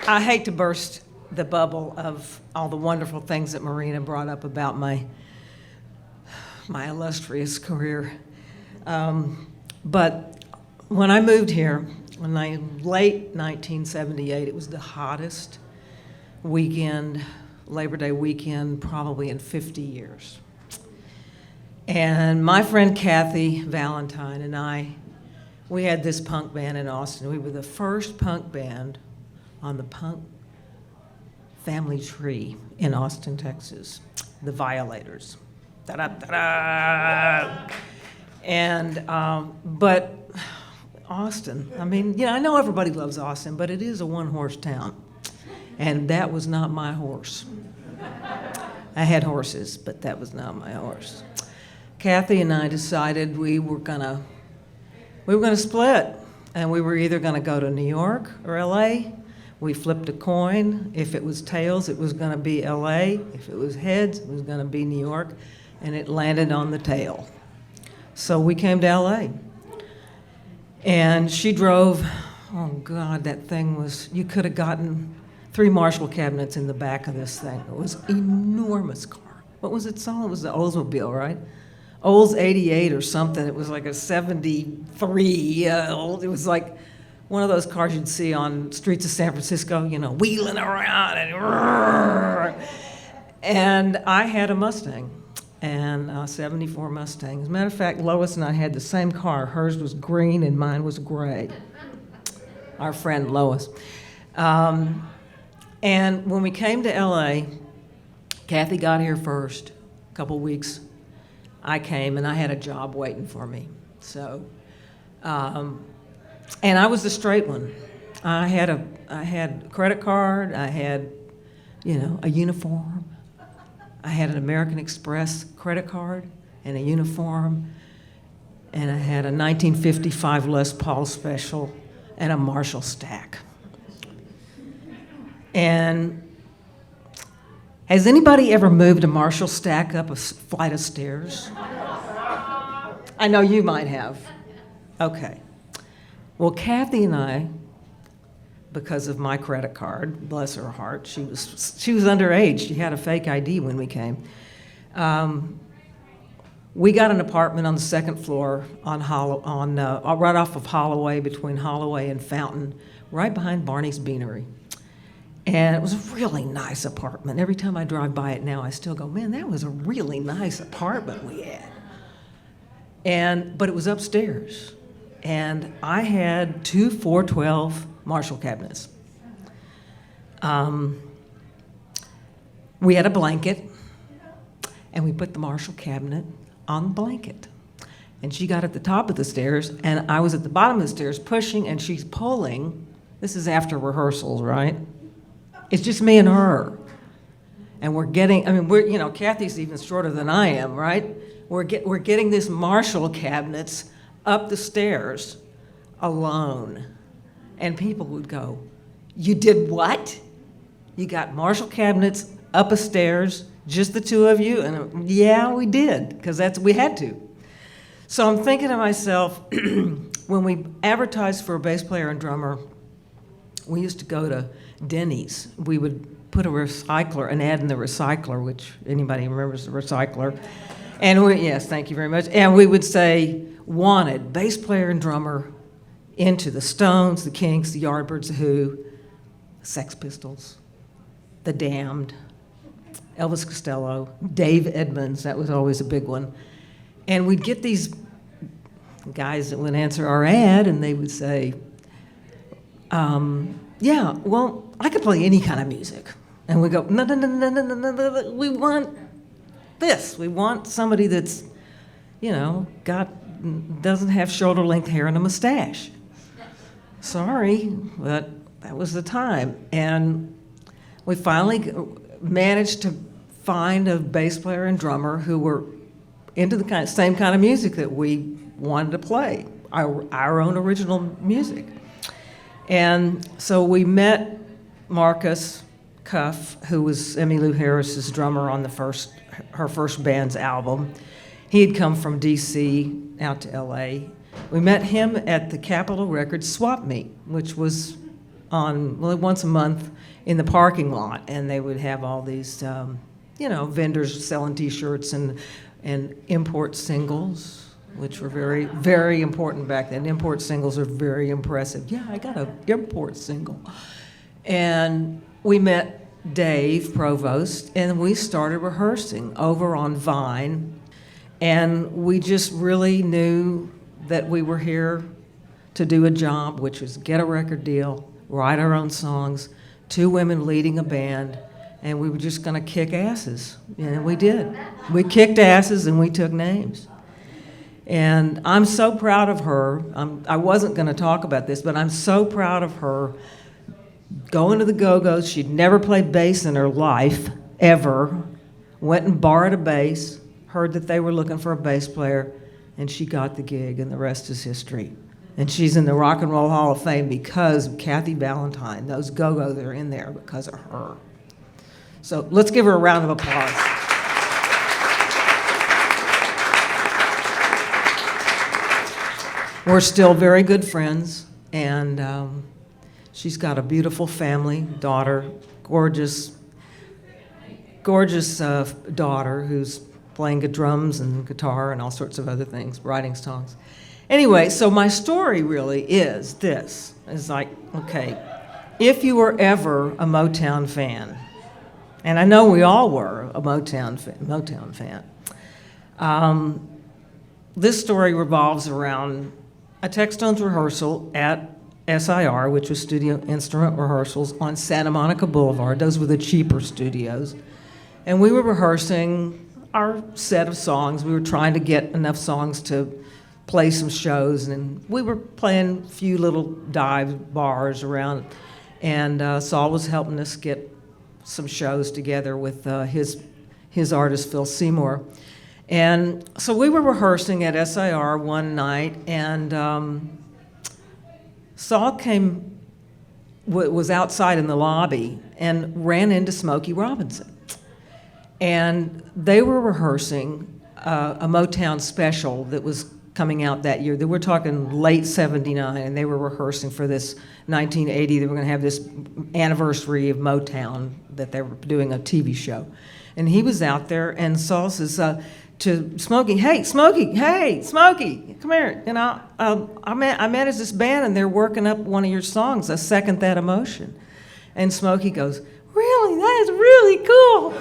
I hate to burst the bubble of all the wonderful things that Marina brought up about my illustrious career. But when I moved here, late 1978, it was the hottest weekend, Labor Day weekend, probably in 50 years. And my friend Kathy Valentine and we had this punk band in Austin. We were the first punk band on the punk family tree in Austin, Texas, the Violators. Da-da-da-da! And, but Austin, I mean, I know everybody loves Austin, but it is a one-horse town. And that was not my horse. I had horses, but that was not my horse. Kathy and I decided we were gonna split, and we were either gonna go to New York or LA. We flipped a coin. If it was tails, it was gonna be LA. If it was heads, it was gonna be New York, and it landed on the tail. So we came to LA. And she drove, oh God, that thing was, you could have gotten 3 Marshall cabinets in the back of this thing. It was an enormous car. What was it called? It was the Oldsmobile, right? Olds 88 or something. It was like a 73. It was like one of those cars you'd see on streets of San Francisco, wheeling around and I had a Mustang, and a 74 Mustang. As a matter of fact, Lois and I had the same car. Hers was green and mine was gray. Our friend Lois. And when we came to LA, Kathy got here first, a couple weeks. I came and I had a job waiting for me. So, and I was the straight one. I had a credit card, I had, a uniform. I had an American Express credit card and a uniform, and I had a 1955 Les Paul Special and a Marshall stack. And has anybody ever moved a Marshall stack up a flight of stairs? I know you might have. Okay. Well, Kathy and I, because of my credit card, bless her heart, she was underage. She had a fake ID when we came. We got an apartment on the second floor right off of Holloway, between Holloway and Fountain, right behind Barney's Beanery. And it was a really nice apartment. Every time I drive by it now, I still go, man, that was a really nice apartment we had. But it was upstairs. And I had 2 412 Marshall cabinets. We had a blanket, and we put the Marshall cabinet on the blanket. And she got at the top of the stairs, and I was at the bottom of the stairs pushing, and she's pulling. This is after rehearsals, right? It's just me and her. And Kathy's even shorter than I am, right? We're getting this Marshall cabinets up the stairs alone. And people would go, you did what? You got Marshall cabinets up a stairs, just the two of you? And yeah, we did, because we had to. So I'm thinking to myself, when we advertised for a bass player and drummer, we used to go to Denny's. We would put an ad in the recycler, which anybody remembers the recycler. And yes, thank you very much. And we would say, wanted, bass player and drummer, into the Stones, the Kinks, the Yardbirds, the Who, Sex Pistols, the Damned, Elvis Costello, Dave Edmunds, that was always a big one. And we'd get these guys that would answer our ad, and they would say, yeah, well, I could play any kind of music. And we go, no, we want this. We want somebody that's, doesn't have shoulder-length hair and a mustache. Sorry, but that was the time. And we finally managed to find a bass player and drummer who were into the same kind of music that we wanted to play, our own original music. And so we met Marcus Cuff, who was Emmylou Harris's drummer on her first band's album. He had come from DC out to LA. We met him at the Capitol Records swap meet, which was once a month in the parking lot, and they would have all these, vendors selling T-shirts and import singles, which were very, very important back then. Import singles are very impressive. Yeah, I got an import single. And we met Dave Provost, and we started rehearsing over on Vine, and we just really knew that we were here to do a job, which was get a record deal, write our own songs, 2 women leading a band, and we were just going to kick asses. And we did. We kicked asses and we took names. And I'm so proud of her. I wasn't going to talk about this, but I'm so proud of her going to the Go-Gos. She'd never played bass in her life, ever. Went and borrowed a bass, heard that they were looking for a bass player, and she got the gig, and the rest is history. And she's in the Rock and Roll Hall of Fame because of Kathy Valentine. Those Go-Gos are in there because of her. So let's give her a round of applause. We're still very good friends, and she's got a beautiful family, daughter, gorgeous daughter who's playing drums and guitar and all sorts of other things, writing songs. Anyway, so my story really is this. It's like, okay, if you were ever a Motown fan, and I know we all were a Motown fan, this story revolves around a Textones rehearsal at SIR, which was Studio Instrument Rehearsals on Santa Monica Boulevard. Those were the cheaper studios. And we were rehearsing our set of songs. We were trying to get enough songs to play some shows, and we were playing a few little dive bars around, and Saul was helping us get some shows together with his artist, Phil Seymour. And so we were rehearsing at SIR one night, and Saul was outside in the lobby and ran into Smokey Robinson. And they were rehearsing a Motown special that was coming out that year. We're talking late 79, and they were rehearsing for this 1980. They were going to have this anniversary of Motown that they were doing a TV show. And he was out there, and Saul says to Smokey, hey, Smokey, come here. You know, I manage this band, and they're working up one of your songs, A Second That Emotion. And Smokey goes, really? That is really cool.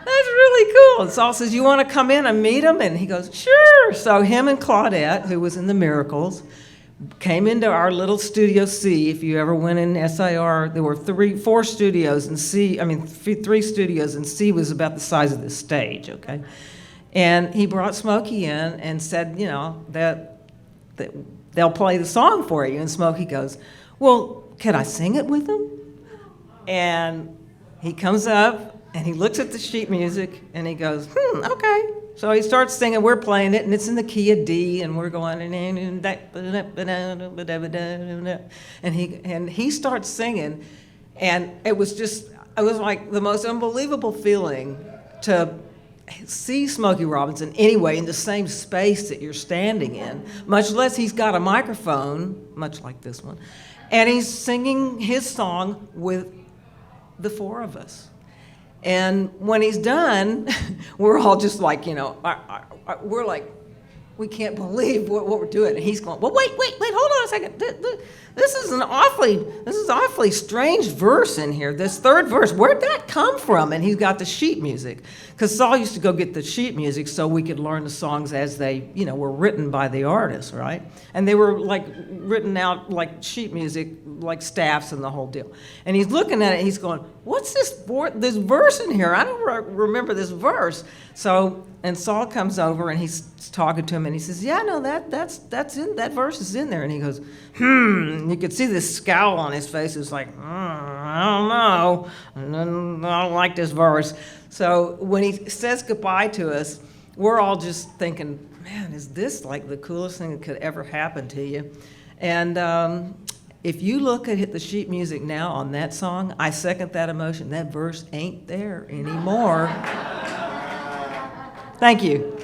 That's really cool. And Saul says, you want to come in and meet him? And he goes, sure. So him and Claudette, who was in the Miracles, came into our little Studio C. If you ever went in SIR, there were 4 studios, and 3 studios, and C was about the size of this stage, okay? And he brought Smokey in and said, you know, that they'll play the song for you. And Smokey goes, well, can I sing it with them? And he comes up, and he looks at the sheet music, and he goes, okay. So he starts singing, we're playing it, and it's in the key of D, and we're going, and he starts singing, and it was like the most unbelievable feeling to see Smokey Robinson anyway in the same space that you're standing in, much less he's got a microphone, much like this one, and he's singing his song with the 4 of us. And when he's done, we're all just like, you know, we're like, we can't believe what we're doing. And he's going, well, wait, hold on a second. This is awfully strange verse in here. This third verse, where'd that come from? And he's got the sheet music. Because Saul used to go get the sheet music so we could learn the songs as they, you know, were written by the artist, right? And they were like written out like sheet music, like staffs and the whole deal. And he's looking at it, and he's going, what's this verse in here? I don't remember this verse. So, and Saul comes over, and he's talking to him, and he says, yeah, no, that's in, that verse is in there. And he goes, And you could see this scowl on his face. It was like, I don't know. I don't like this verse. So when he says goodbye to us, we're all just thinking, man, is this like the coolest thing that could ever happen to you? And if you look at the sheet music now on that song, I Second That Emotion, that verse ain't there anymore. Thank you.